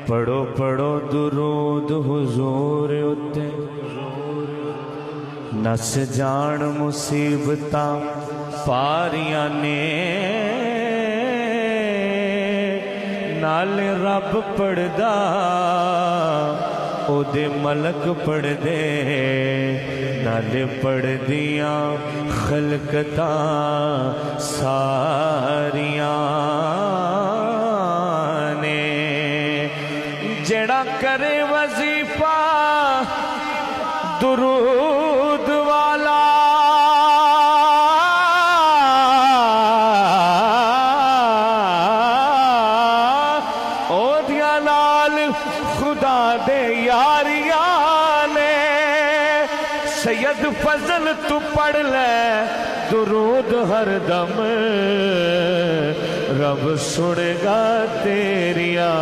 پڑھو پڑھو درود حضور اتے نس جان مصیبتاں پاریاں نے نال رب پڑھدا او دے ملک پڑھ دے نال پڑھ دیاں خلقتاں ساریاں نے جڑا کرے وظیفہ درود والا او دیا نال خدا دے یاریاں نے سید فضل تو پڑھ لے درود ہر دم رب سنے گا تیریاں